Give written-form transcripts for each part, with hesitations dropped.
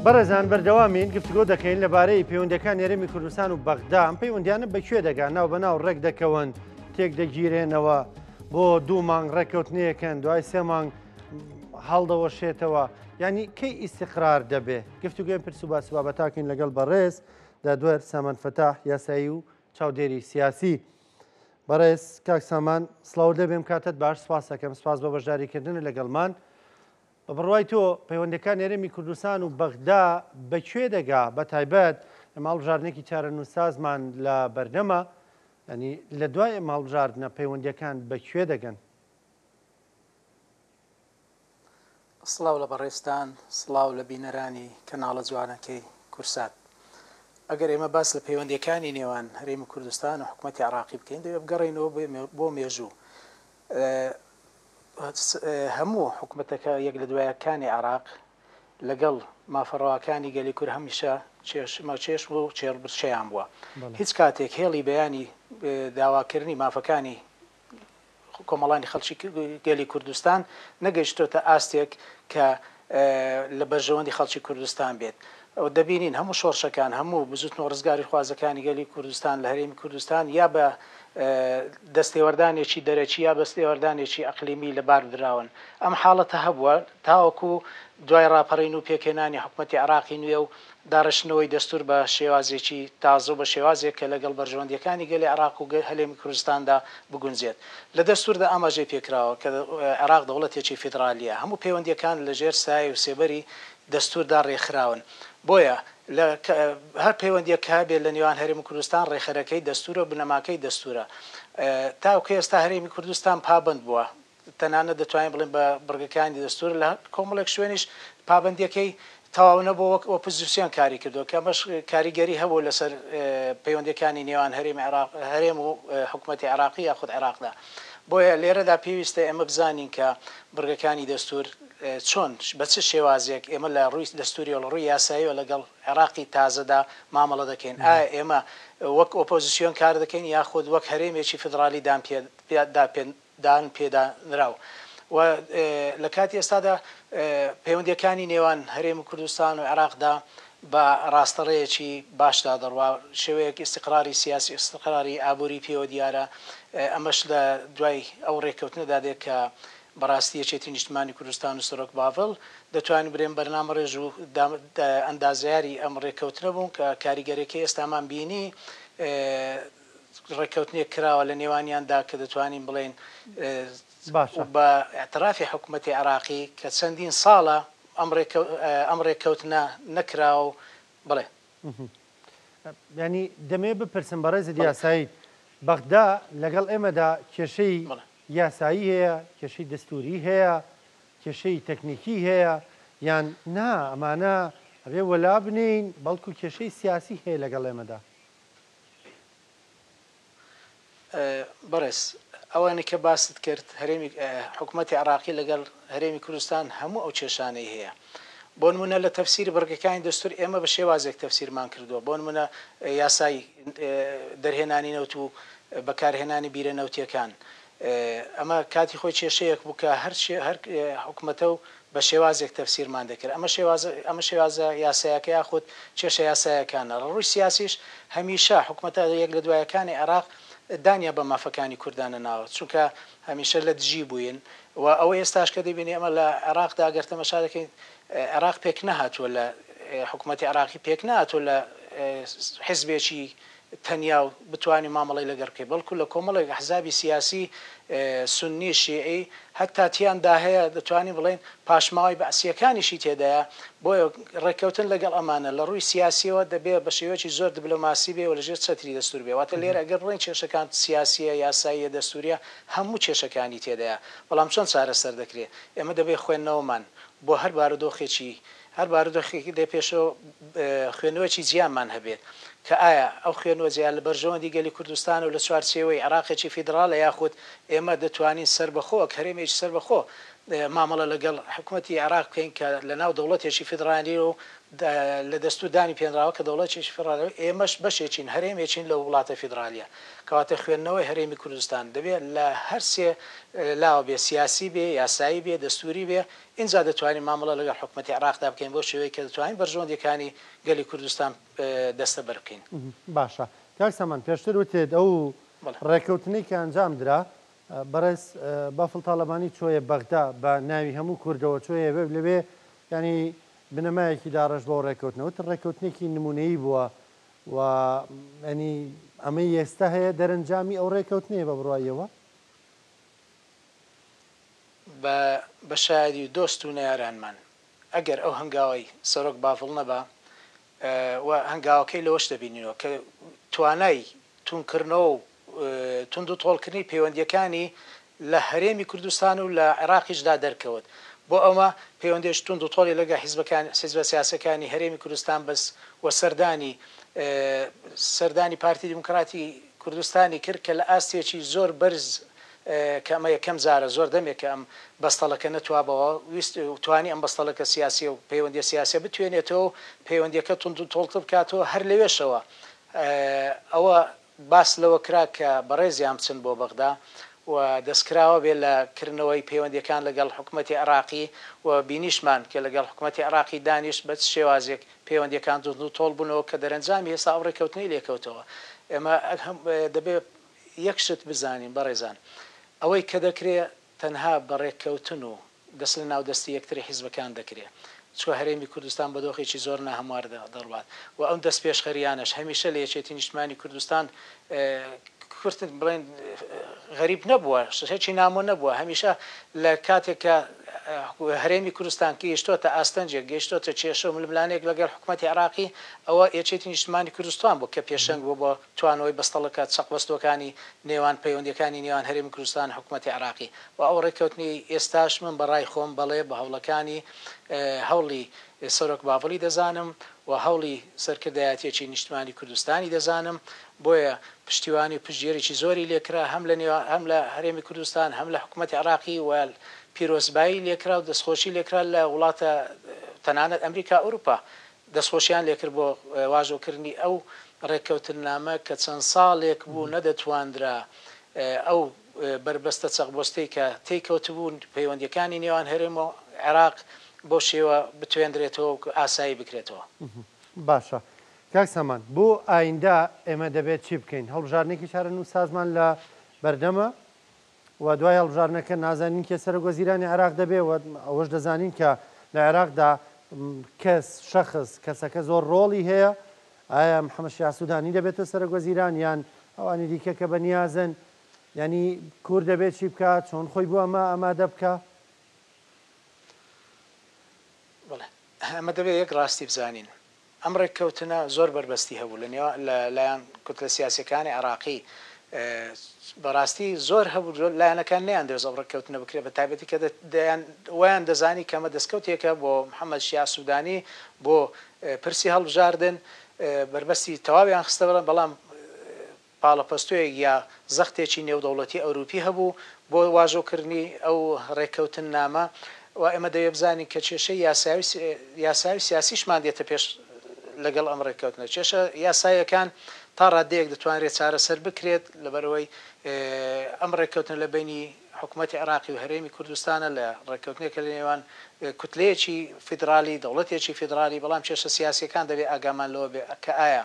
بەڕێزان بەردەوامین گفتگۆ دەکەین لەبارەی پەیوەندیەکان هێرێمی کوردستان و بەغدا ئەم پەیوەندیانە بەکوێ دەگات ناو بەناو ڕێک دەکەون تێک دەگیرێنەوە بۆ 2 مانگ ڕێککەوتنیەکەن دوای 3 مانگ هەڵدەوەشێتەوە ینی کەی ئیسیقرار دەبێ گفتوگوێن پرس و باسی بابەتاکەین لەگەڵ بەڕێز دادوەر سامان فەتاح یاسایی و چاودێری سیاسی. بەڕێز کاک سامان سڵاو دەبێم کاتت باش سپاس دەکەم سپاس بە بەشداریکردن لەگەڵمان. بە بڕوای تۆ پەیوەندەکان هێرێمی کوردستان و بەغدا بەکوێ دەگا بە تایبەت ماڵبژاردنێکی چارەنووسازمان لە بەردەمە ینی لە دوای ماڵبژاردنە پەیوەندیەکان بەکوێ دەگەن؟ سڵاو لە بەڕێستان، سڵاو لە بینەرانی کەناڵە جوانەکەی کورسات. ئەگەر ئێمە باس لە پەیوەندیەکانی نێوان هەرێمی کوردستان و حکوومەتی عراقی بکەین دەبێت بگەڕێنەوە بۆ مێژوو. هەموو حکوومەتەکە یەک لە دوایەکانی عراق لەگەڵ مافەڕەوەکانی گەلی کورد هەمیشە چێش و چێربچیان بووە. هیچ کاتێک هێڵی بەیانی داواکردنی مافەکانی کۆمەڵانی خەڵکی گەلی کوردستان نەگەیشتۆتە ئاستێک کە لە بەرژەوەندی خەڵکی کوردستان بێت. ئەو دەبینین هەموو شۆڕشەکان هەموو بزوتن و ڕزگاری خوازەکانی گەلی کوردستان لە هەرێمی کوردستان یا بە دەستێوەردانێکی دەرەچی یا بەستێوەردانێکی ئەقلیمی لەبار دراون. ئەم حاڵەتە هەبووە تاوەکو دوای ڕاپەڕین و پێکێنانی حکوومەتی عراقی نوێ و داڕشتنەوەی دەستور بە شێوازێکی تازە و بە شێوازێک کە لەگەڵ بەرژەوەندیەکانی گەلی عراق و هەرێمی کوردستاندا بگونجێت. لە دەستوردا ئاماژەی پێکراوە کە عراق دەوڵەتێکی فیدرالیە هەموو پەیوەندیەکان لەژێر سایه و سێبەری دەستوردا ڕێکخراون. بۆیە هەر پەیوەندیەک هەبێت لە نێوان هەرێمی کوردستان ڕێخەرەکەی دەستورە و بنەماکەی دەستورە. تاوکە ئێستا هەرێمی کوردستان پابند بووە، تەنانەت دەتوانین بڵێن بە بڕگەکانی دەستور لە کۆمەڵێک شوێنیش پابندیەکەی تەواو نەبووە وەک ئۆپۆزیسیۆن کاری کردو کە ئەمەش کاریگەری هەبوو لەسەر پەیوەندیەکانی نێوان هەرێم و حکوومەتی عراقی یاخود عێراقدا. بۆیە لێرەدا پێویستە ئێمە بزانین کە بڕگەکانی دەستور چۆن بە چ شێوازێک ئێمە لە ڕووی دەستوری و لە ڕووی یاساییەوە لەگەڵ عێراقی تازەدا مامەڵە دەکەین. ئایا ئێمە وەک ئۆپۆزیسیۆن کار دەکەین یاخود وەک هەرێمێکی فدرالی دان پێدانراو. و لە کاتی ئێستادا پەیوەندیەکانی نێوان هەرێمی کوردستان و عێراقدا بە ڕاستەڕەیەکی باشدا دەڕوا شێوەیەک ئیستیقراری سیاسی ئیستیقراری ئابووری پێوە دیارە. ئەمەش لە دوای ئەو ڕێککەوتنەدا دێت کە بەڕاستی یەکێتی نیشتمانی کوردستان و سەرۆک باڤڵ دەتوانین برێن بەرنامە ڕێژ و ئەندازیاری ئەم ڕێککەوتنە بوون کە کاریگەرێکی ئێستامان بینی ڕێککەوتنێک کراوە لە نێوانیاندا کە دەتوانین بڵێن بە ئاعترافی حکوومەتی عراقی کە چەندین ساڵە ئەم ڕێککەوتنە نەکراوە و بڵێ ینی دەمێ بپرسم بەڕێزت یاسایی بەغدا لەگەڵ ئێمەدا کێشەی یاسایی هەیە، کێشەی دەستوری هەیە، کێشەی تەکنیکی هەیە یان نا ئەمانە ئەبێ وەلا بنین بەڵکو کێشەی سیاسی هەیە لەگەڵ ئێمەدا؟ بەڕێز ئەوانەی کە باست کرد هەرێمی حکوومەتی عراقی لەگەڵ هەرێمی کوردستان هەموو ئەو کێشانەی هەیە. بۆ نمونە لە تەفسیری بڕگەکانی دەستور ئێمە بە شێوازێک تەفسیرمان کردووە. بۆ نمونە یاسای دەرهێنانی نەوت و بەکارهێنانی بیرە نەوتیەکان ئەمە کاتی خۆی کێشەیەک بوو کە هەر حکوومەتە و بە شێوازێک تەفسیرمان دەکرد. ئەمە شێوازە یاسایەکە یاخود کێشە یاسایەکانە. لە ڕووی سیاسیش هەمیشە حکوومەتە یەک لە دوایەکانی عێراق دانیا بە مافەکانی کوردانە ناوە چونکە هەمیشە لە دژی بووین و ئەوە ئێستاش کە دەبینی ئەمە لە عێراقدا ئەگەر تەماشا دەکەین عێراق پێک نەهاتووە لە حکوومەتی عراقی پێک نهاتووە لە حیزبێکی تەنیا و بتوانانی مامەڵی لەگەڕ بکەی بەڵکو لە کۆمەڵێک ئەحزابی سیاسی سونی شیعی هەتا تیاندا هەیە دەتوانین بڵێن پاشماوەی بەعسیەکانیشی تێدایە. بۆیە ڕێککەوتن لەگەڵ ئەمانە لە ڕووی سیاسیەوە دەبێت بە شێوەیەکی زۆر دیبلۆماسی بێ و لەژێر چەتری دەستور بێ. واتە لێرە ئەگەر بڵێن کێشەکان سیاسیە یاساییە دەستوریە هەموو کێشەکانی تێدایە. بەڵام چۆن چارەسەر دەکرێت؟ ئێمە دەبێت خوێندنەوەمان بۆ هەر بارودۆخێکی هەر بارودۆخێکی دێ پێشەوە خوێنەوەکی جیانمان هەبێت کە ئایا ئەو خوێنەوە جیان لە بەرژەوەندی گەلی کوردستان و لە چوارچێوەی عراقێکی فیدراڵە یاخود ئێمە دەتوانین سەر بەخۆ هەرێمێکی سەر بەخۆ مامەڵە لەگەڵ حکوومەتی عراق بکەین کە لە ناو دەوڵەتێکی فدرالی و لە دەستور دانی پێنراوە کە دەوڵەتێکی فدرالی ئێمەش بەشێکین هەرێمێکین لە وڵاتە فدرالیە کەواتە خوێندنەوەی هەرێمی کوردستان دەبێت لە هەرسێ لاوە بێ سیاسی بێ یاسایی بێ دەستوری بێ اینجا دەتوانین مامەڵە لەگەڵ حکوومەتی عراقدا بکەین بۆ شێوەیە کە دەتوانین بەرژۆندەکانی گەلی کوردستان دەستە بەر بکەین. باشە کاک سامان پێشتر وتێت ئەو ڕێکەوتنەی کە ئەنجام درا بەڕێز بەفڵ تاالبانی چۆیە بەغدا بە ناوی هەموو کوردەوە چۆیە بێ لەوێ ینی بنەمایەکی داڕژ بۆ ڕێکەوتنەوە ڕێکەوتنێکی نمونەیی بووە و ئەنی ئەمەی ئێستا هەیە دەرەنجامی ئەو ڕێکەوتنێ بە بڕایەوە بە شایدی و دۆست و نارانمان ئەگەر ئەو هەنگاوی سەرۆک بافڵ نەبا و هەنگاوەکەی لەوەش دەبینینەوە کە توانای تونکردنەوە و تونند و تۆڵکردنی پەیوەندیەکانی لە هەرێمی کوردستان و لە عێراقیشدا دەرکەوت بۆ ئەمە پەیوەندیش تونند و تۆڵی لەگە حیزبە سیاسەکانی هەرێمی کوردستان بەس و سەردانی پارتی دیموکراتی کوردستانی کرد کە لە ئاستێکی زۆر بەرز کە ئەمە یەکەم جارە زۆر دەمێک کە ئەم بەستەڵەکە نەتوابەوە ویست توانی ئەم بەستەڵەکە سیاسی و پەیوەندی سیاسە بتوێنێتەوە پەیوەندیەکە تونند و تۆڵتە بکاتەوە هەر لەوێشەوە ئەوە باس لەوە کرا کە بەڕێزیان بچن بۆ بەغدا و دەستکراوە بێت لە کردنەوەی پەیوەندیەکان لەگەڵ حکوومەتی عراقی و بینیشمان کە لەگەڵ حکوومەتی عراقی دانیش بە شێوازێک پەیوەندیەکان تونند و تۆڵ بوونەوە کە دەرەنجامی ئێستا ئەو ڕێکەوتنەی لێکەوتەوە ئێمە دەبێت یەک شت بزانین بەڕێزان ئەوەی کە دەکرێت تەنها بەڕێککەوتن و دەست لە ناو دەستی یەکتری حیزبەکان دەکرێت چوە هەرێمی کوردستان بە دۆخێکی زۆر ناهەموار دەڕوات و ئەم دەست پێشخەریانش هەمیشە لە یەکێتی نیشتمانی کوردستان کورتن بڵێن غەریب نەبووە شتێکی نامۆ نەبووە هەمیشە لە کاتێکە هەرێمی کوردستان گەیشتۆتە ئاستەنجێک گەیشتۆتە کێشە و ململانێک لەگەڵ حکوومەتی عراقی ئەوە یەکێتی نیشتمانی کوردستان بوو کە پێشەنگ بوو بۆ توانەوەی بەستەڵەکە چەقبەستەکانی نێوان پەیوەندیەکانی نێوان هەرێمی کوردستان حکوومەتی عراقی و ئەو ڕێکەوتنی ئێستاش من بەڕای خۆم بەڵێ بە هەوڵەکانی هەوڵی سەرۆک باڤڵی دەزانم و هەوڵی سەرکردایەتێکی نیشتمانی کوردستانی دەزانم بۆیە پشتیوانی و پشتگیریی زۆری لێکرا هەم لە هەرێمی کوردستان هەم لە حکوومەتی عراقی و پیرۆزبایی لێکرا و دەستخۆشی لێکرا لە وڵاتە تەنانەت ئەمریکا ئەوروپا دەستخۆشییان لێکرد بۆ واژۆکردنی ئەو ڕێککەوتنامە کە چەند ساڵێک بوو نەدەتواندرا ئەو بربەستە چەقبۆستەی کە تێکەوتبوون پەیوەندیەکانی نێوان هەرێم و عێراق بۆ شێوە بتوێنرێتەوە و ئاسایی بکرێتەوە. باشە کاک سامان بۆ ئایندا ئێمە دەبێت چی بکەین هەڵبژارنێکی شارن و سازمان لە بەردەمە و دوای هەڵبژارنەکە نازانین کێ سەرۆکوەزیرانی عێراق دەبێ و ئەوەش دەزانین کە لە عێراقدا کەس شەخص کەسەکە زۆر ڕۆڵی هەیە ئایا محەممەد شیع سوودانی دەبێتە سەرۆکوەزیران یان ئەوانی دیکە کە بەنیازن ینی کوور دەبێت چی بکات چۆن خۆی بۆ ئەمە ئامادە بکە ئەمە دەبێت یەک ڕاستی بزانین ئەم ڕێککەوتنە زۆر بربەستی هەبوو لەلایەن کتلە سیاسەکانی عراقی بەڕاستی زۆر هەبوو لایەنەکان نیان دەوێت ڕێککەوتنە بکرێت بە تایبەتی کە ویان دەزانی کەمە دەستکەوتێکە بۆ محەممەد شیع سوودانی بۆ پرسی هەڵبژاردن بربەستی تەواویان خستەوەڵن بەڵام پاڵەپەستوەیەک یا زەختێکی نێودەوڵەتی ئەوروپی هەبوو بۆ واژۆکردنی ئەو ڕێککەوتن نامە و ئێمە دەوێ بزانین کە کێشەی یاساوی سیاسیشمان دێتە پێش لەگەڵ ئەم ڕێککەوتنە کێشە یاسایەکان تا ڕادەیەک دەتوانرێت چارەسەر بکرێت لەبەرەوەی ئەم ڕێککەوتن لە بینی حکوومەتی عراقی و هەرێمی کوردستانە لە ڕێککەوتنێکە لە نێوان کوتلەیەکی فیدرالی دەوڵەتێکی فیدرالی بەڵام کێشە سیاسیەکان دەبێت ئاگامان لەوە بێ کە ئایا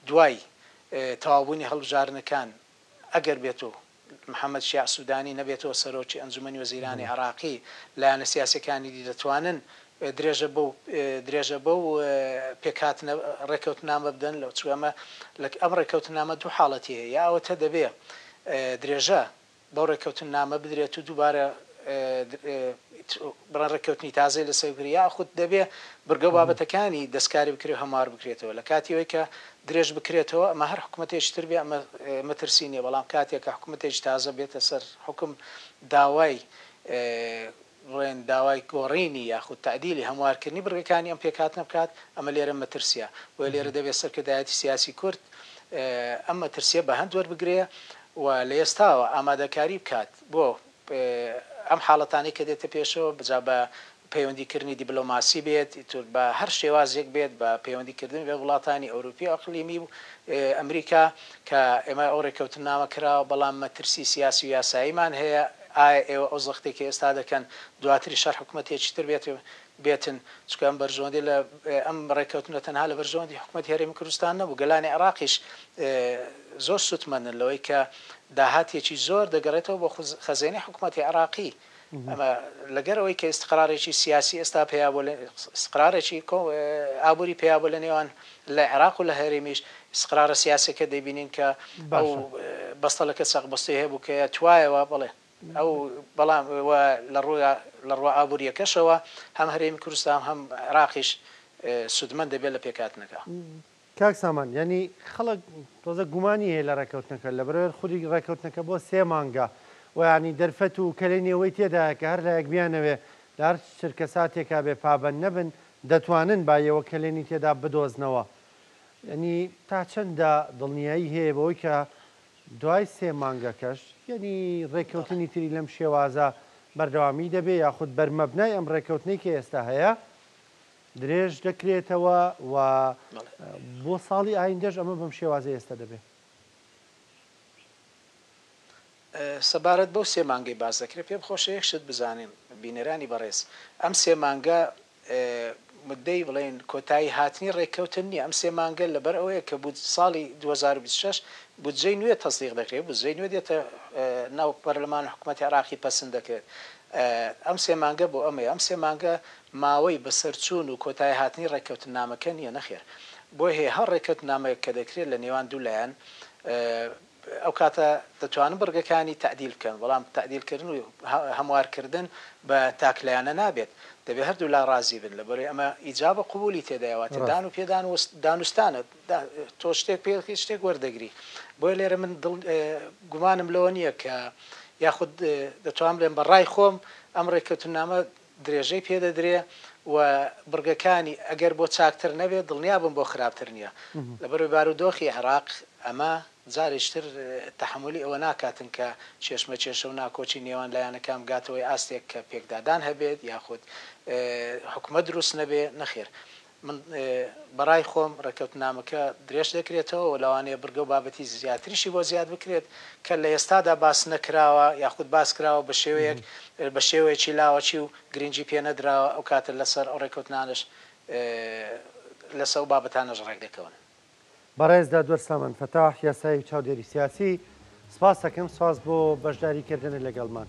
دوای تەواوبوونی هەڵبژارنەکان ئەگەر بێت و محەممەد شیع سوودانی نەبێتەوە سەرۆکی ئەنجومەنی وەزیرانی عراقی لایەنە سیاسەکانی دی دەتوانن درێژە بە و پێکاتنە ڕێکەوتنامە بدەن لەو چوەمە ئەم ڕێکەوتنامە دوو حاڵەتی هەیە یا ئەوەتە دەبێ درێژە بەو ڕێکەوتنامە بدرێت و دووبارە بڕە ڕێکەوتنی تازای لە سەرگری یا خودت دەبێ بگە بابەتەکانی دەستکاری بکرێت هەموار بکرێتەوە لە کاتیەوەی کە درێژ بکرێتەوە ئەمە هەر حکوومەتێکی تر بێ ئەمە مەترسی نیە بەڵام کاتێکە حکوومەتێکی تازە بێتە سەر حکم داوای ڕێن داوای گۆڕینی یاخود تعدیلی هەموارکردنی بڕێکەکانی ئەم پێکاتنە بکات ئەمە لێرە مەترسیە و لێرە دەبێت سەرکردایەتی سیاسی کورد ئەم مەترسیە بە هەند وەربگرێ و لە ئێستاوە ئامادەکاری بکات بۆ ئەم حاڵەتانی کە دێتە پێشەوە بجا بە پەیوەندیکردنی دیبلۆماسی بێت تور بە هەر شێوازێک بێت بە پەیوەندیکردن بە وڵاتانی ئەوروپی ئەقلیمی و ئەمریکا کە ئێمە ئەو ڕێکەوتن نامە کراوە بەڵام مەترسی سیاسی و یاساییمان هەیە ئایا ئێوە ئەو زەختێکی ئێستا دەکەن دواتری شەر حکوومەتێکی تر بێتن چکە ئەم بەرژۆندی لە ئەم ڕێکەوتنە تەنها لە بەرژۆندی حکوومەت هێرێمی کوردستان نەبوو گەلانی عێراقیش زۆر سوتمەنن لەوەی کە داهاتێکی زۆر دەگەڕێتەوە بۆ خەزێنی حکوومەتی عێراقی ئەمە لەگەرەوەی کە ئستقرارێکی سیاسی ئێستا پێیا بۆ استقرارێکی ئابووری پێیا بۆ لە نێوان لە عێراق و لە هەرێمیش استقرارە سیاسەکە دەبینین کە ئەو بەستە لەکە سەق بەستی هەیە بوو کە توایەوە بڵێ ئەو بەڵام لە ڕوە ئابوووریەکەشەوە هەم هەرێمی کوردستان هەم عێراقیش سودمەند دەبێت لە پێکاتنەکە. کاک سامان ینی خەڵک تۆزە گومانی هەیە لە ڕێکەوتنەکە لە بەرەوەی خودی ڕێکەوتنەکە بۆ 3 مانگە و ینی دەرفەت و کەلێنیەوەی تێدایە کە هەر لایەک بیانەوێ لە هەر شرکە ساتێکا بێ پابەند نەبن دەتوانن بایەوە کەلێنی تێدا بدۆزنەوە. ینی تا چەندە دڵنیایی هەیە بەوەی کە دوای 3 مانگەکەش یعنی ڕێکەوتنی تری لەم شێوازە بەردەوامی دەبێ یاخود بەرمەبنای ئەم ڕێکەوتنەی کە ئێستا هەیە درێژ دەکرێتەوە و بۆ ساڵی ئایندەش ئەمە بەم شێوازە ئێستا دەبێت. سەبارەت بەو 3 مانگەی باز دەکرێت پێ بخۆشە یەکشت بزانین بینەرانی بەڕێز ئەم 3 مانگە مدەی بڵێن کۆتایی هاتنی ڕێککەوتن نیە ئەم 3 مانگە لەبەر ئەوەیە کە بوو ساڵی 2026 بودجەی نوێ تەصدیق دەکرێت بودجەی نوێ دێتە ناو پەرلەمان حکوومەتی عێراقی پەسەند دەکرێت ئەم 3 مانگە بۆ ئەمەیە ئەم 3 مانگە ماوەی بەسەرچوون و کۆتایی هاتنی ڕێککەوتن نامەکە نیە نەخێر بۆ هەیە هەر ڕێککەوتن نامەیە کە دەکرێت لە نێوان دوو لایەن ئەو کاتە دەتوانن بڕگەکانی تعدیل بکەن بەڵام تعدیلکردن و هەموارکردن بە تاکلایانە نابێت دەبێت هەردوو لا ڕازی بن لەبەرەوەی ئەمە ئیجابە قبولی تێدایەوە دان و پێدان و دانوستانە تۆ شتێک پێ شتێک وەردەگری بۆی لێرە من گومانم لەوە نییە کە یاخود دەتوانم بڵێم بەڕای خۆم ئەم ڕێککەوتنامە درێژەی پێدەدرێ و بڕگەکانی ئەگەر بۆ چاکتر نەبێت دڵنیا بم بۆ خراپتر نییە لەبەرەوەی بارودۆخی عێراق ئەمە جارێشتر تەحملی ئەوە ناکاتن کە چێشمە چێشە و ناکۆچی نێوان لایەنەکان گاتەوەی ئاستێک کە پێکدادان هەبێت یاخود حکومە دروست نەبێ نەخێر من بەڕای خۆم ڕێککەوتنامەکە درێژ دەکرێتەوە و لەوانەیە بڕگە و بابەتی زیاتریشی بۆ زیاد بکرێت کە لە ئێستادا باس نەکراوە یاخود باس کراوە بە شێوەیەک بە شێوەیەکی لاوەچی و گرنگی پێ نەدراوە ئەو کاتە لەسەر ئەو ڕێککەوتنانش لەسەر بابەتانەش ڕێک دەکەون. بەڕێزدا دووەر سامان فەتاح یاسایی چاودێری سیاسی سپاس دەکەم سواز بۆ بەشداریکردنە لەگەڵمان.